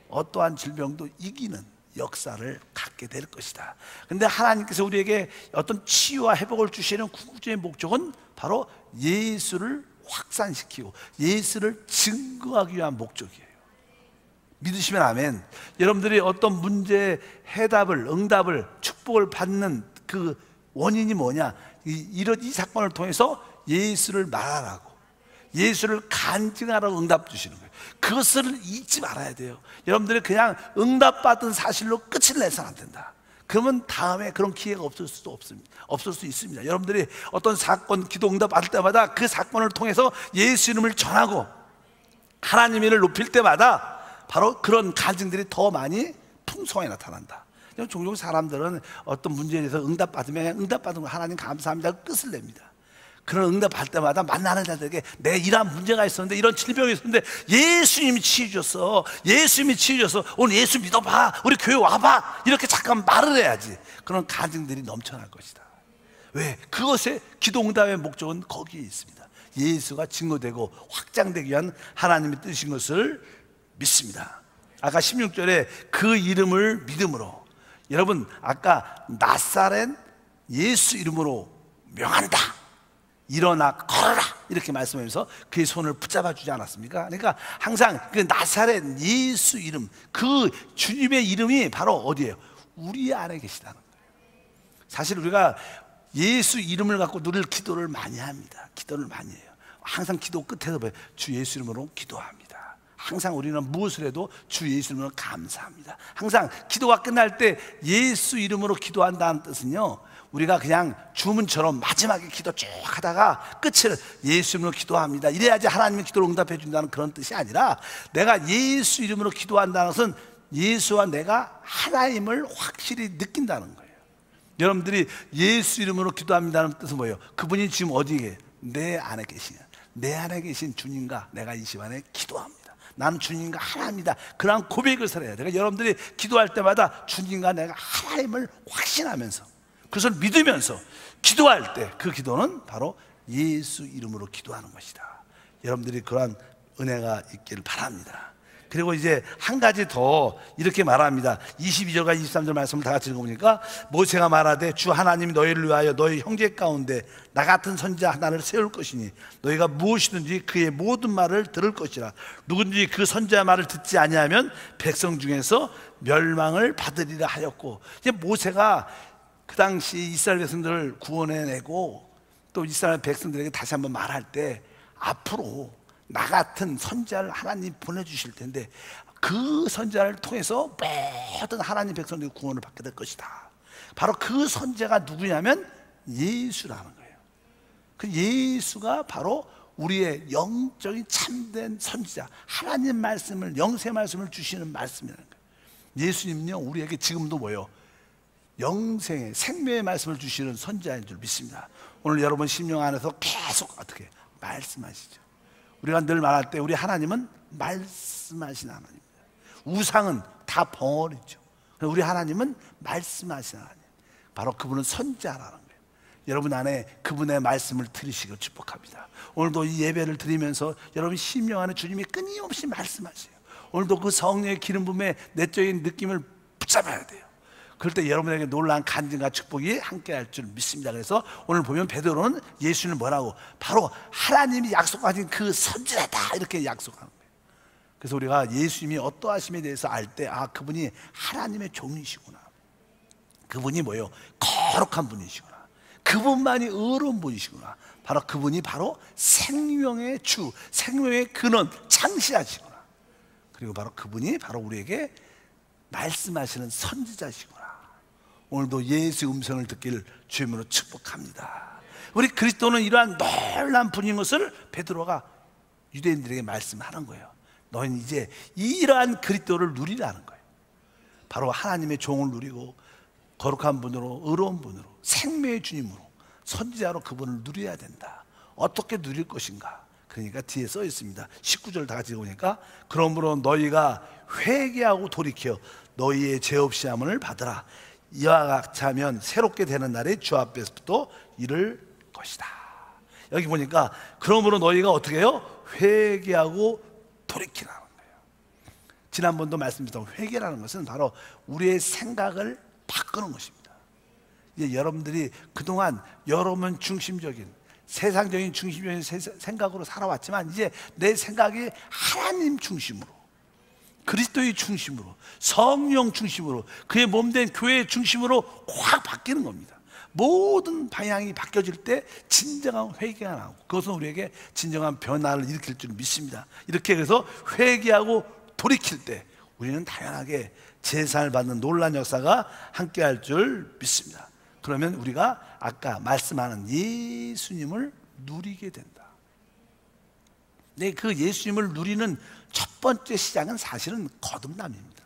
어떠한 질병도 이기는 역사를 갖게 될 것이다. 그런데 하나님께서 우리에게 어떤 치유와 회복을 주시는 궁극적인 목적은 바로 예수를 확산시키고 예수를 증거하기 위한 목적이에요. 믿으시면 아멘. 여러분들이 어떤 문제의 해답을, 응답을, 축복을 받는 그 원인이 뭐냐? 이 사건을 통해서 예수를 말하라고, 예수를 간증하라고 응답 주시는 거예요. 그것을 잊지 말아야 돼요. 여러분들이 그냥 응답받은 사실로 끝을 내서는 안 된다. 그러면 다음에 그런 기회가 없을 수도 없습니다. 없을 수 있습니다. 여러분들이 어떤 사건, 기도 응답 받을 때마다 그 사건을 통해서 예수 이름을 전하고 하나님 이름을 높일 때마다 바로 그런 간증들이 더 많이 풍성하게 나타난다. 종종 사람들은 어떤 문제에 대해서 응답받으면 응답받은 거 하나님 감사합니다 끝을 냅니다. 그런 응답할 때마다 만나는 자들에게 내 이러한 문제가 있었는데, 이런 질병이 있었는데 예수님이 치유 주셨어, 예수님이 치유 주셨어, 오늘 예수 믿어봐, 우리 교회 와봐, 이렇게 잠깐 말을 해야지 그런 간증들이 넘쳐날 것이다. 왜? 그것의 기도 응답의 목적은 거기에 있습니다. 예수가 증거되고 확장되기 위한 하나님의 뜻인 것을 믿습니다. 아까 16절에 그 이름을 믿음으로, 여러분 아까 나사렛 예수 이름으로 명한다, 일어나 걸어라 이렇게 말씀하면서 그의 손을 붙잡아 주지 않았습니까? 그러니까 항상 그 나사렛 예수 이름, 그 주님의 이름이 바로 어디예요? 우리 안에 계시다는 거예요. 사실 우리가 예수 이름을 갖고 누릴 기도를 많이 합니다. 기도를 많이 해요. 항상 기도 끝에서 주 예수 이름으로 기도합니다. 항상 우리는 무엇을 해도 주 예수 이름으로 감사합니다. 항상 기도가 끝날 때 예수 이름으로 기도한다는 뜻은요, 우리가 그냥 주문처럼 마지막에 기도 쭉 하다가 끝을 예수 이름으로 기도합니다, 이래야지 하나님이 기도를 응답해 준다는 그런 뜻이 아니라, 내가 예수 이름으로 기도한다는 것은 예수와 내가 하나임을 확실히 느낀다는 거예요. 여러분들이 예수 이름으로 기도합니다는 뜻은 뭐예요? 그분이 지금 어디에? 내 안에 계시냐, 내 안에 계신 주님과 내가 이 시간에 기도합니다, 나는 주님과 하나입니다, 그런 고백을 해야 돼요. 그러니까 여러분들이 기도할 때마다 주님과 내가 하나임을 확신하면서, 그것을 믿으면서 기도할 때 그 기도는 바로 예수 이름으로 기도하는 것이다. 여러분들이 그러한 은혜가 있기를 바랍니다. 그리고 이제 한 가지 더 이렇게 말합니다. 22절과 23절 말씀을 다 같이 읽어보니까, 모세가 말하되 주 하나님이 너희를 위하여 너희 형제 가운데 나 같은 선지자 하나를 세울 것이니 너희가 무엇이든지 그의 모든 말을 들을 것이라. 누구든지 그 선지자 말을 듣지 아니하면 백성 중에서 멸망을 받으리라 하였고, 이제 모세가 그 당시 이스라엘 백성들을 구원해내고 또 이스라엘 백성들에게 다시 한번 말할 때, 앞으로 나 같은 선지자를 하나님 보내주실 텐데 그 선지자를 통해서 모든 하나님 백성들이 구원을 받게 될 것이다. 바로 그 선지자가 누구냐면 예수라는 거예요. 그 예수가 바로 우리의 영적인 참된 선지자, 하나님 말씀을, 영세 말씀을 주시는 말씀이라는 거예요. 예수님은요, 우리에게 지금도 뭐예요? 영생의 생명의 말씀을 주시는 선지자인 줄 믿습니다. 오늘 여러분 심령 안에서 계속 어떻게 말씀하시죠. 우리가 늘 말할 때 우리 하나님은 말씀하신 하나님입니다. 우상은 다 벙어리죠. 우리 하나님은 말씀하신 하나님, 바로 그분은 선지자라는 거예요. 여러분 안에 그분의 말씀을 들으시길 축복합니다. 오늘도 이 예배를 드리면서 여러분 심령 안에 주님이 끊임없이 말씀하세요. 오늘도 그 성령의 기름 부음에 내적인 느낌을 붙잡아야 돼요. 그럴 때 여러분에게 놀라운 간증과 축복이 함께 할 줄 믿습니다. 그래서 오늘 보면 베드로는 예수를 뭐라고? 바로 하나님이 약속하신 그 선지자다 이렇게 약속하는 거예요. 그래서 우리가 예수님이 어떠하심에 대해서 알 때, 아, 그분이 하나님의 종이시구나, 그분이 뭐예요? 거룩한 분이시구나, 그분만이 의로운 분이시구나, 바로 그분이 바로 생명의 주, 생명의 근원, 창시하시구나, 그리고 바로 그분이 바로 우리에게 말씀하시는 선지자시구나. 오늘도 예수의 음성을 듣기를 주님으로 축복합니다. 우리 그리스도는 이러한 놀라운 분인 것을 베드로가 유대인들에게 말씀하는 거예요. 너희는 이제 이러한 그리스도를 누리라는 거예요. 바로 하나님의 종을 누리고 거룩한 분으로, 의로운 분으로, 생명의 주님으로, 선지자로 그분을 누려야 된다. 어떻게 누릴 것인가? 그러니까 뒤에 써 있습니다. 19절 다 같이 읽으니까, 그러므로 너희가 회개하고 돌이켜 너희의 죄 없이 함을 받으라. 이와 같이 하면 새롭게 되는 날에 주 앞에서부터 이를 것이다. 여기 보니까 그러므로 너희가 어떻게 해요? 회개하고 돌이키라는 거예요. 지난번도 말씀드렸던 회개라는 것은 바로 우리의 생각을 바꾸는 것입니다. 이제 여러분들이 그동안 여러분 중심적인, 세상적인 중심적인 생각으로 살아왔지만, 이제 내 생각이 하나님 중심으로, 그리스도의 중심으로, 성령 중심으로, 그의 몸된 교회의 중심으로 확 바뀌는 겁니다. 모든 방향이 바뀌어질 때 진정한 회개가 나오고, 그것은 우리에게 진정한 변화를 일으킬 줄 믿습니다. 이렇게 해서 회개하고 돌이킬 때 우리는 당연하게 제사를 받는 놀란 역사가 함께할 줄 믿습니다. 그러면 우리가 아까 말씀하는 예수님을 누리게 된다. 네, 그 예수님을 누리는 첫 번째 시작은 사실은 거듭남입니다.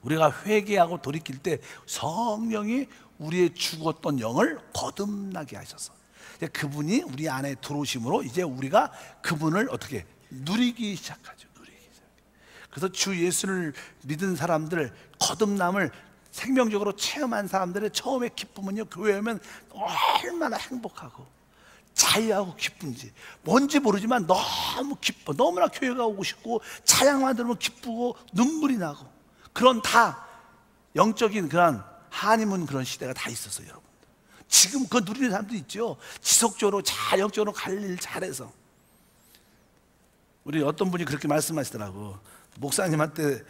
우리가 회개하고 돌이킬 때 성령이 우리의 죽었던 영을 거듭나게 하셔서 그분이 우리 안에 들어오심으로 이제 우리가 그분을 어떻게 누리기 시작하죠. 그래서 주 예수를 믿은 사람들, 거듭남을 생명적으로 체험한 사람들의 처음의 기쁨은요, 교회 오면 얼마나 행복하고 자유하고 기쁜지, 뭔지 모르지만 너무 기뻐. 너무나 교회가 오고 싶고 찬양만 들으면 기쁘고 눈물이 나고, 그런 다 영적인 그런 한이문 그런 시대가 다 있었어요, 여러분. 지금 그거 누리는 사람도 있죠. 지속적으로 잘 영적으로 관리를 잘해서. 우리 어떤 분이 그렇게 말씀하시더라고. 목사님한테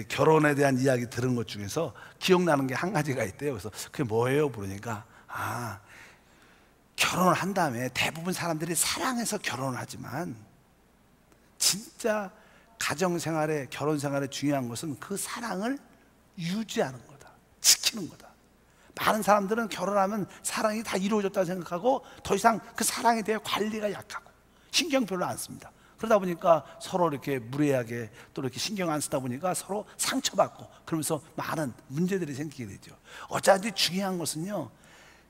결혼에 대한 이야기 들은 것 중에서 기억나는 게 한 가지가 있대요. 그래서 그게 뭐예요? 물으니까 결혼을 한 다음에 대부분 사람들이 사랑해서 결혼을 하지만 진짜 가정생활에, 결혼생활에 중요한 것은 그 사랑을 유지하는 거다, 지키는 거다. 많은 사람들은 결혼하면 사랑이 다 이루어졌다고 생각하고 더 이상 그 사랑에 대해 관리가 약하고 신경 별로 안 씁니다. 그러다 보니까 서로 이렇게 무례하게 또 이렇게 신경 안 쓰다 보니까 서로 상처받고, 그러면서 많은 문제들이 생기게 되죠. 어차피 중요한 것은요,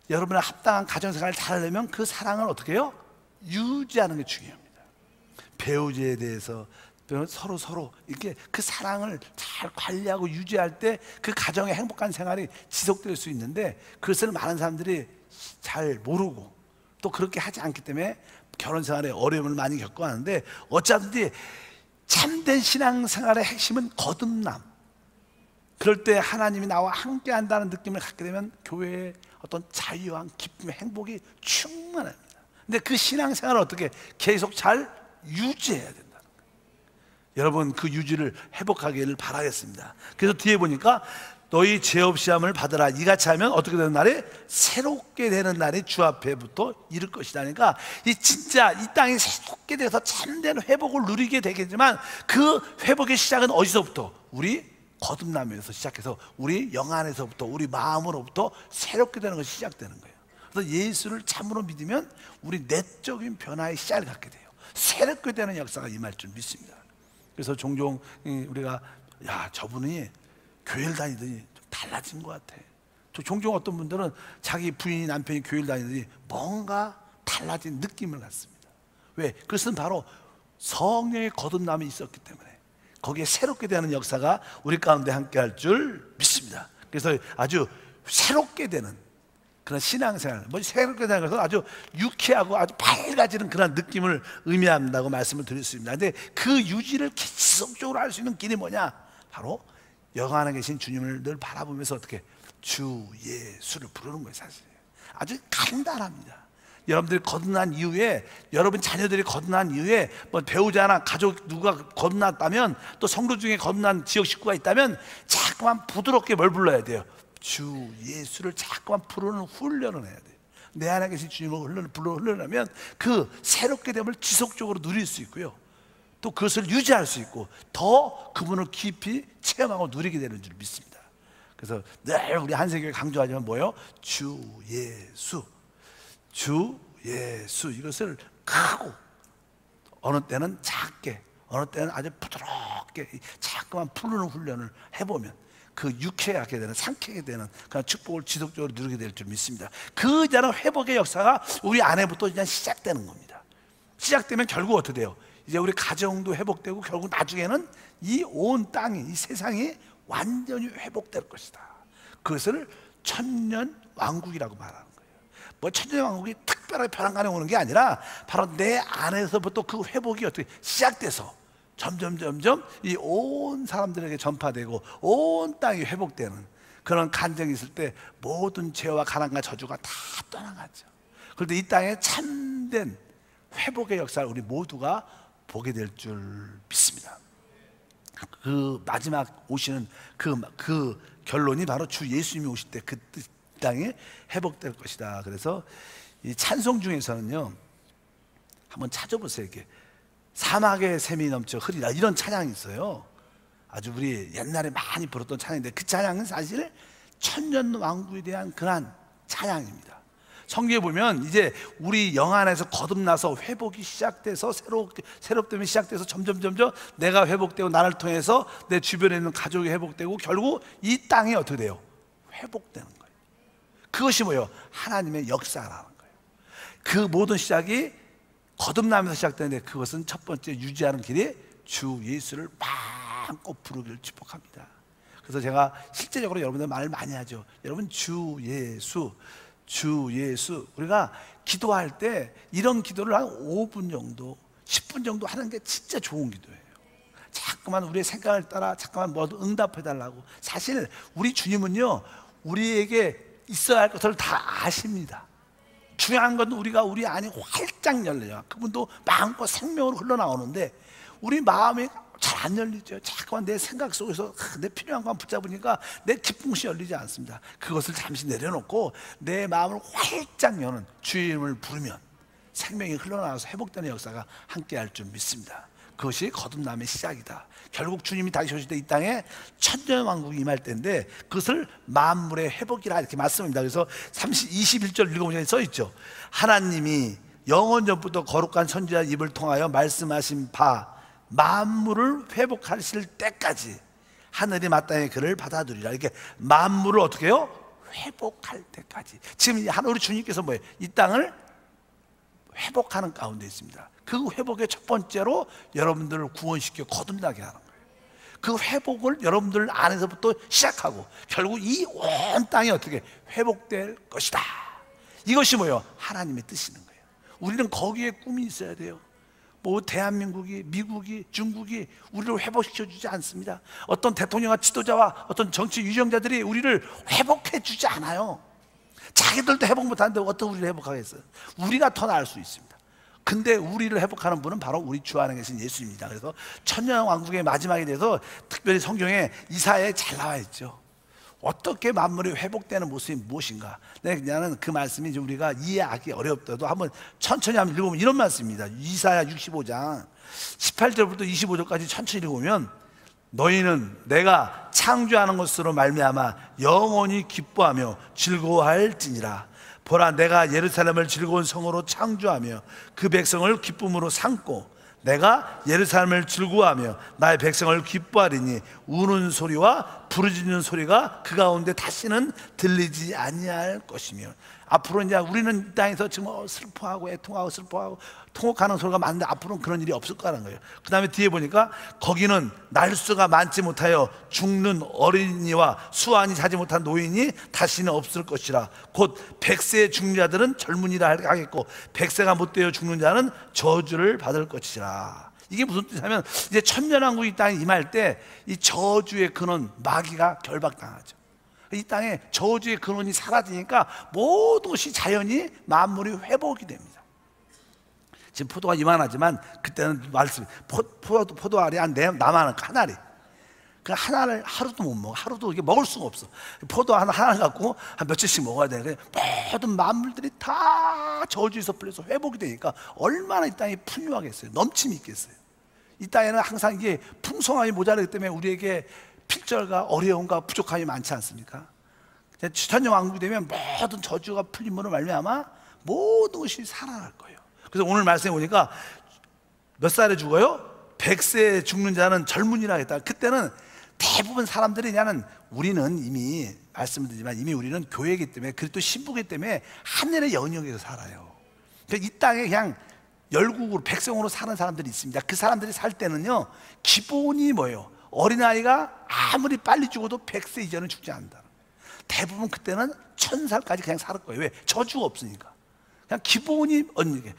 여러분의 합당한 가정생활을 잘 하려면 그 사랑을 어떻게 해요? 유지하는 게 중요합니다. 배우자에 대해서 서로 이렇게 그 사랑을 잘 관리하고 유지할 때 그 가정의 행복한 생활이 지속될 수 있는데, 그것을 많은 사람들이 잘 모르고 또 그렇게 하지 않기 때문에 결혼 생활에 어려움을 많이 겪고 하는데, 어차피 참된 신앙생활의 핵심은 거듭남. 그럴 때 하나님이 나와 함께 한다는 느낌을 갖게 되면 교회의 어떤 자유와 기쁨의 행복이 충만합니다. 근데 그 신앙생활을 어떻게 계속 잘 유지해야 된다는 거예요. 여러분, 그 유지를 회복하기를 바라겠습니다. 그래서 뒤에 보니까 너희 죄 없이 함을 받으라. 이같이 하면 어떻게 되는 날이? 새롭게 되는 날이 주 앞에부터 이를 것이다니까, 이 진짜 이 땅이 새롭게 돼서 참된 회복을 누리게 되겠지만 그 회복의 시작은 어디서부터? 우리 거듭남에서 시작해서 우리 영 안에서부터, 우리 마음으로부터 새롭게 되는 것이 시작되는 거예요. 그래서 예수를 참으로 믿으면 우리 내적인 변화의 시작을 갖게 돼요. 새롭게 되는 역사가 임할 줄 믿습니다. 그래서 종종 우리가 저분이 교회를 다니더니 좀 달라진 것 같아. 또 종종 어떤 분들은 자기 부인이, 남편이 교회를 다니더니 뭔가 달라진 느낌을 갖습니다. 왜? 그것은 바로 성령의 거듭남이 있었기 때문에 거기에 새롭게 되는 역사가 우리 가운데 함께 할 줄 믿습니다. 그래서 아주 새롭게 되는 그런 신앙생활, 새롭게 되는 것은 아주 유쾌하고 아주 밝아지는 그런 느낌을 의미한다고 말씀을 드렸습니다. 근데 그 유지를 지속적으로 할 수 있는 길이 뭐냐? 바로 영 안에 계신 주님을 늘 바라보면서 어떻게 주 예수를 부르는 거예요. 사실 아주 간단합니다. 여러분들이 거듭난 이후에, 여러분 자녀들이 거듭난 이후에 배우자나 가족 누가 거듭났다면, 또 성도 중에 거듭난 지역 식구가 있다면 자꾸만 부드럽게 뭘 불러야 돼요? 주 예수를 자꾸만 부르는 훈련을 해야 돼요. 내 안에 계신 주님을 훈련하면 그 새롭게 됨을 지속적으로 누릴 수 있고요, 또 그것을 유지할 수 있고 더 그분을 깊이 체험하고 누리게 되는 줄 믿습니다. 그래서 늘 우리 한세교회 강조하지만 뭐예요? 주 예수, 주 예수. 이것을 크고 어느 때는 작게, 어느 때는 아주 부드럽게 자꾸만 부르는 훈련을 해보면 그 유쾌하게 되는, 상쾌하게 되는 그런 축복을 지속적으로 누리게 될 줄 믿습니다. 그 이제는 회복의 역사가 우리 안에부터 이제 시작되는 겁니다. 시작되면 결국 어떻게 돼요? 이제 우리 가정도 회복되고 결국 나중에는 이 온 땅이, 이 세상이 완전히 회복될 것이다. 그것을 천년 왕국이라고 말하는 거예요. 천년 왕국이 특별하게 벼랑간에 오는 게 아니라 바로 내 안에서부터 그 회복이 어떻게 시작돼서 점점 이 온 사람들에게 전파되고 온 땅이 회복되는 그런 간증이 있을 때 모든 죄와 가난과 저주가 다 떠나가죠. 그런데 이 땅에 참된 회복의 역사를 우리 모두가 보게 될 줄 믿습니다. 그 마지막 오시는 그 결론이 바로 주 예수님이 오실 때 그 땅이 회복될 것이다. 그래서 이 찬송 중에서는요, 한번 찾아보세요. 이렇게 사막의 샘이 넘쳐 흐리라, 이런 찬양이 있어요. 아주 우리 옛날에 많이 부르던 찬양인데, 그 찬양은 사실 천년왕국에 대한 그러한 찬양입니다. 성경에 보면 이제 우리 영 안에서 거듭나서 회복이 시작돼서 새롭게 시작돼서 점점 내가 회복되고 나를 통해서 내 주변에 있는 가족이 회복되고 결국 이 땅이 어떻게 돼요? 회복되는 거예요. 그것이 뭐예요? 하나님의 역사라는 거예요. 그 모든 시작이 거듭나면서 시작되는데, 그것은 첫 번째 유지하는 길이 주 예수를 마음껏 부르기를 축복합니다. 그래서 제가 실제적으로 여러분들 말을 많이 하죠. 여러분, 주 예수, 주 예수. 우리가 기도할 때 이런 기도를 한 5분 정도, 10분 정도 하는 게 진짜 좋은 기도예요. 자꾸만 우리의 생각을 따라 자꾸만 뭐도 응답해 달라고. 사실 우리 주님은요, 우리에게 있어야 할 것을 다 아십니다. 중요한 건 우리가 우리 안이 활짝 열려요. 그분도 마음껏 생명으로 흘러나오는데 우리 마음이 잘 안 열리죠. 자꾸만 내 생각 속에서 내 필요한 것만 붙잡으니까 내 기쁨이 열리지 않습니다. 그것을 잠시 내려놓고 내 마음을 활짝 여는 주의 이름을 부르면 생명이 흘러나와서 회복되는 역사가 함께할 줄 믿습니다. 그것이 거듭남의 시작이다. 결국 주님이 다시 오실 때 이 땅에 천년왕국이 임할 때인데, 그것을 만물의 회복이라 이렇게 말씀합니다. 그래서 21절 읽어보시면 써있죠. 하나님이 영원 전부터 거룩한 선지자 입을 통하여 말씀하신 바 만물을 회복하실 때까지 하늘이 마땅히 그를 받아들이라. 이렇게 만물을 어떻게 해요? 회복할 때까지. 지금 우리 주님께서 뭐예요? 이 땅을 회복하는 가운데 있습니다. 그 회복의 첫 번째로 여러분들을 구원시켜 거듭나게 하는 거예요. 그 회복을 여러분들 안에서부터 시작하고 결국 이 온 땅이 어떻게 회복될 것이다. 이것이 뭐예요? 하나님의 뜻이는 거예요. 우리는 거기에 꿈이 있어야 돼요. 뭐 대한민국이, 미국이, 중국이 우리를 회복시켜 주지 않습니다. 어떤 대통령과 지도자와 어떤 정치 유정자들이 우리를 회복해 주지 않아요. 자기들도 회복 못하는데 어떻게 우리를 회복하겠어요? 우리가 더 나을 수 있습니다. 근데 우리를 회복하는 분은 바로 우리 주 안에 계신 예수입니다. 그래서 천년왕국의 마지막에 대해서 특별히 성경에 이사야에 잘 나와 있죠. 어떻게 만물이 회복되는 모습이 무엇인가? 나는 그 말씀이 우리가 이해하기 어렵더라도 한번 천천히 한번 읽어보면 이런 말씀입니다. 이사야 65장 18절부터 25절까지 천천히 읽어보면, 너희는 내가 창조하는 것으로 말미암아 영원히 기뻐하며 즐거워할지니라. 보라, 내가 예루살렘을 즐거운 성으로 창조하며 그 백성을 기쁨으로 삼고, 내가 예루살렘을 즐거워하며 나의 백성을 기뻐하리니 우는 소리와 부르짖는 소리가 그 가운데 다시는 들리지 아니할 것이며. 앞으로 이제 우리는 이 땅에서 지금 슬퍼하고 애통하고 슬퍼하고 통곡하는 소리가 많은데 앞으로는 그런 일이 없을 거라는 거예요. 그 다음에 뒤에 보니까 거기는 날수가 많지 못하여 죽는 어린이와 수완이 자지 못한 노인이 다시는 없을 것이라. 곧 100세의 죽는 자들은 젊은이라 하겠고 100세가 못되어 죽는 자는 저주를 받을 것이라. 이게 무슨 뜻이냐면, 이제 천년왕국이 이 땅에 임할 때 이 저주의 근원 마귀가 결박당하죠. 이 땅에 저주의 근원이 사라지니까 모든 것이 자연히 만물이 회복이 됩니다. 지금 포도가 이만하지만 그때는 말씀 포도알이 한 나만한 한 알이, 그 하나를 하루도 못 먹어. 하루도 이게 먹을 수가 없어. 포도 하나 갖고 한 며칠씩 먹어야 되는데, 모든 만물들이 다 저주에서 풀려서 회복이 되니까 얼마나 이 땅이 풍요하겠어요. 넘침이 있겠어요. 이 땅에는 항상 이게 풍성함이 모자라기 때문에 우리에게 필절과 어려움과 부족함이 많지 않습니까? 천년왕국이 되면 모든 저주가 풀림으로 말미암아 모든 것이 살아날 거예요. 그래서 오늘 말씀해 보니까 몇 살에 죽어요? 100세에 죽는 자는 젊은이라 했다. 그때는 대부분 사람들이 그냥, 우리는 이미 말씀드리지만 이미 우리는 교회이기 때문에, 그리고 또 신부이기 때문에 하늘의 영역에서 살아요. 그러니까 이 땅에 그냥 열국으로 백성으로 사는 사람들이 있습니다. 그 사람들이 살 때는요, 기본이 뭐예요? 어린아이가 아무리 빨리 죽어도 100세 이전은 죽지 않는다. 대부분 그때는 1000살까지 그냥 살 거예요. 왜? 저주가 없으니까. 그냥 기본이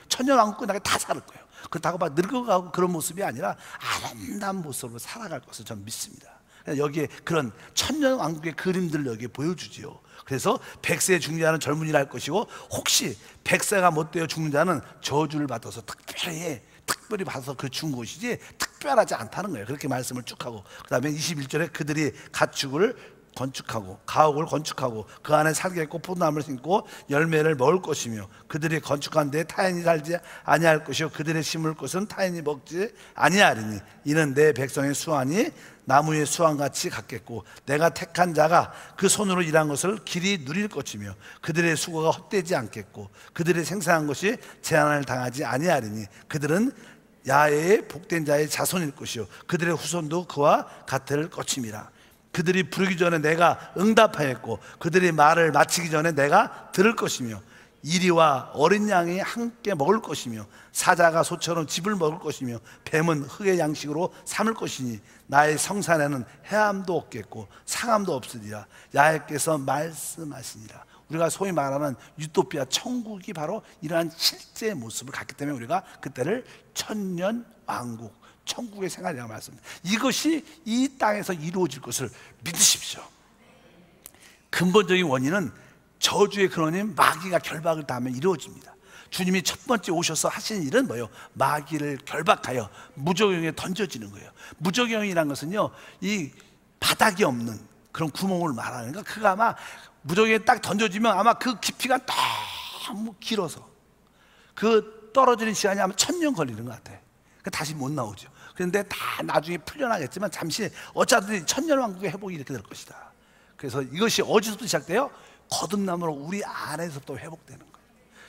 천년왕국 끝나게 다 살 거예요. 그렇다고 막 늙어가고 그런 모습이 아니라 아름다운 모습으로 살아갈 것을 저는 믿습니다. 여기에 그런 천년왕국의 그림들을 여기에 보여주지요. 그래서 100세에 죽는 자는 젊은이라 할 것이고, 혹시 100세가 못되어 죽는 자는 저주를 받아서 특별히 받아서 그 죽은 것이지 특별하지 않다는 거예요. 그렇게 말씀을 쭉 하고, 그 다음에 21절에 그들이 가축을 건축하고 가옥을 건축하고 그 안에 살겠고 포도나무를 심고 열매를 먹을 것이며, 그들이 건축한 데에 타인이 살지 아니할 것이요 그들의 심을 것은 타인이 먹지 아니하리니 이는 내 백성의 수완이 나무의 수완같이 같겠고 내가 택한 자가 그 손으로 일한 것을 길이 누릴 것이며 그들의 수고가 헛되지 않겠고 그들의 생산한 것이 재난을 당하지 아니하리니 그들은 야외의 복된 자의 자손일 것이요 그들의 후손도 그와 같을 것임이라. 그들이 부르기 전에 내가 응답하였고 그들이 말을 마치기 전에 내가 들을 것이며 이리와 어린 양이 함께 먹을 것이며 사자가 소처럼 짚을 먹을 것이며 뱀은 흙의 양식으로 삼을 것이니 나의 성산에는 해함도 없겠고 상함도 없으리라. 야훼께서 말씀하시니라. 우리가 소위 말하는 유토피아 천국이 바로 이러한 실제 모습을 갖기 때문에 우리가 그때를 천년왕국 천국의 생활이라고 말씀합니다. 이것이 이 땅에서 이루어질 것을 믿으십시오. 근본적인 원인은 저주의 근원인 마귀가 결박을 당하면 이루어집니다. 주님이 첫 번째 오셔서 하신 일은 뭐예요? 마귀를 결박하여 무저경에 던져지는 거예요. 무저경이라는 것은요, 이 바닥이 없는 그런 구멍을 말하는 거니까 그가 아마 무저경에 딱 던져지면 아마 그 깊이가 너무 길어서 그 떨어지는 시간이 아마 1000년 걸리는 것 같아요. 다시 못 나오죠. 그런데 다 나중에 풀려나겠지만 잠시 어차피 천년왕국의 회복이 이렇게 될 것이다. 그래서 이것이 어디서부터 시작돼요? 거듭남으로 우리 안에서부터 회복되는 거예요.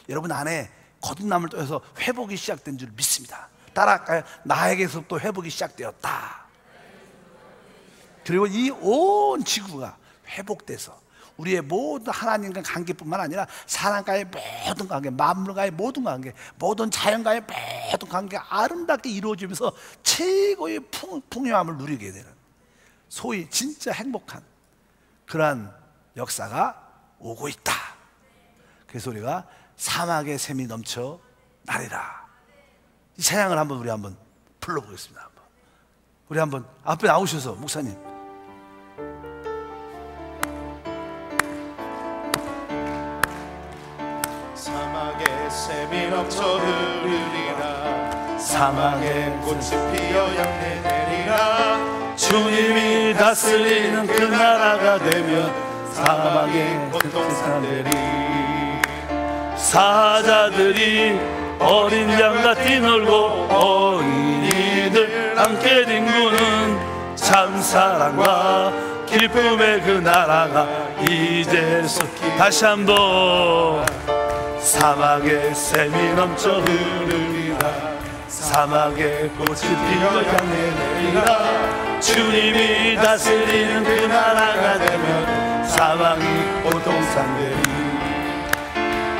여러분 안에 거듭남을 통해서 회복이 시작된 줄 믿습니다. 따라할까요? 나에게서부터 회복이 시작되었다. 그리고 이 온 지구가 회복돼서 우리의 모든 하나님과 관계뿐만 아니라 사람과의 모든 관계, 만물과의 모든 관계, 모든 자연과의 모든 관계가 아름답게 이루어지면서 최고의 풍요함을 누리게 되는 소위 진짜 행복한 그러한 역사가 오고 있다. 그래서 우리가 사막의 샘이 넘쳐 나리라. 이 찬양을 우리 한번 불러보겠습니다. 우리 한번 앞에 나오셔서 목사님. 사막의 샘이 넘쳐 흐르리라. 사막의 꽃이 피어 향내 내리라. 주님이 다스리는 그 나라가 되면 사막의 고통산들이 사자들이 어린 양과 뛰놀고 어린이들 함께 뒹구는 참사랑과 기쁨의 그 나라가 이제서 다시 한번 사막의 샘이 넘쳐 흐르리라. 사막의 꽃이 피어 향해 내리라. 주님이 다스리는 그 나라가 되면 사막이 고통산들이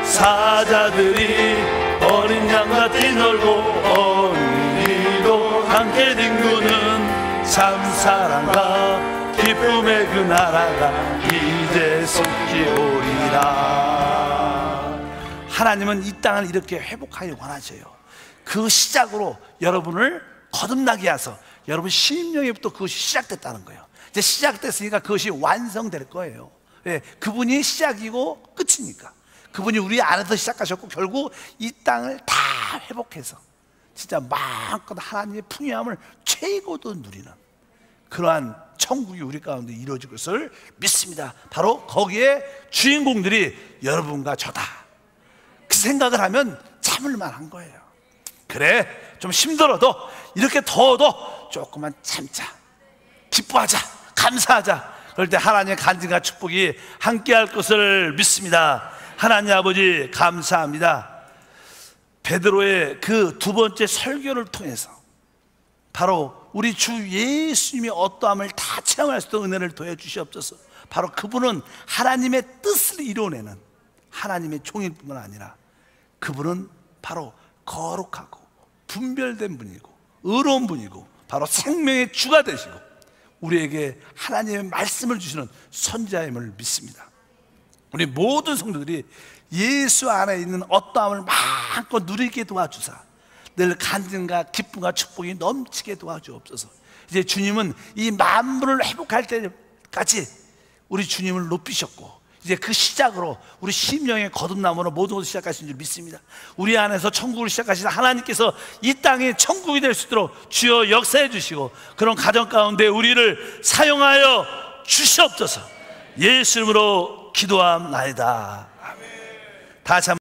사자들이 어린 양과 뛰놀고 어린이도 함께 뒹구는 참사랑과 기쁨의 그 나라가 이제 속히 오리라. 하나님은 이 땅을 이렇게 회복하기 원하셔요. 그 시작으로 여러분을 거듭나게 하셔서 여러분 심령에부터 그것이 시작됐다는 거예요. 이제 시작됐으니까 그것이 완성될 거예요. 왜? 그분이 시작이고 끝이니까. 그분이 우리 안에서 시작하셨고 결국 이 땅을 다 회복해서 진짜 마음껏 하나님의 풍요함을 최고도 누리는 그러한 천국이 우리 가운데 이루어질 것을 믿습니다. 바로 거기에 주인공들이 여러분과 저다. 그 생각을 하면 참을 만한 거예요. 그래, 좀 힘들어도 이렇게 더워도 조금만 참자, 기뻐하자, 감사하자. 그럴 때 하나님의 간증과 축복이 함께할 것을 믿습니다. 하나님 아버지 감사합니다. 베드로의 그 두 번째 설교를 통해서 바로 우리 주 예수님이 어떠함을 다 체험할 수 있는 은혜를 더해 주시옵소서. 바로 그분은 하나님의 뜻을 이뤄내는 하나님의 종일 뿐만 아니라 그분은 바로 거룩하고 분별된 분이고 의로운 분이고 바로 생명의 주가 되시고 우리에게 하나님의 말씀을 주시는 선지자임을 믿습니다. 우리 모든 성도들이 예수 안에 있는 어떠함을 마음껏 누리게 도와주사 늘 간증과 기쁨과 축복이 넘치게 도와주옵소서. 이제 주님은 이 만물을 회복할 때까지 우리 주님을 높이셨고 이제 그 시작으로 우리 심령의 거듭남으로 모든 것을 시작하신 줄 믿습니다. 우리 안에서 천국을 시작하신 하나님께서 이 땅이 천국이 될 수 있도록 주여 역사해 주시고 그런 가정 가운데 우리를 사용하여 주시옵소서. 예수 이름으로 기도함나이다. 아멘. 다시 한번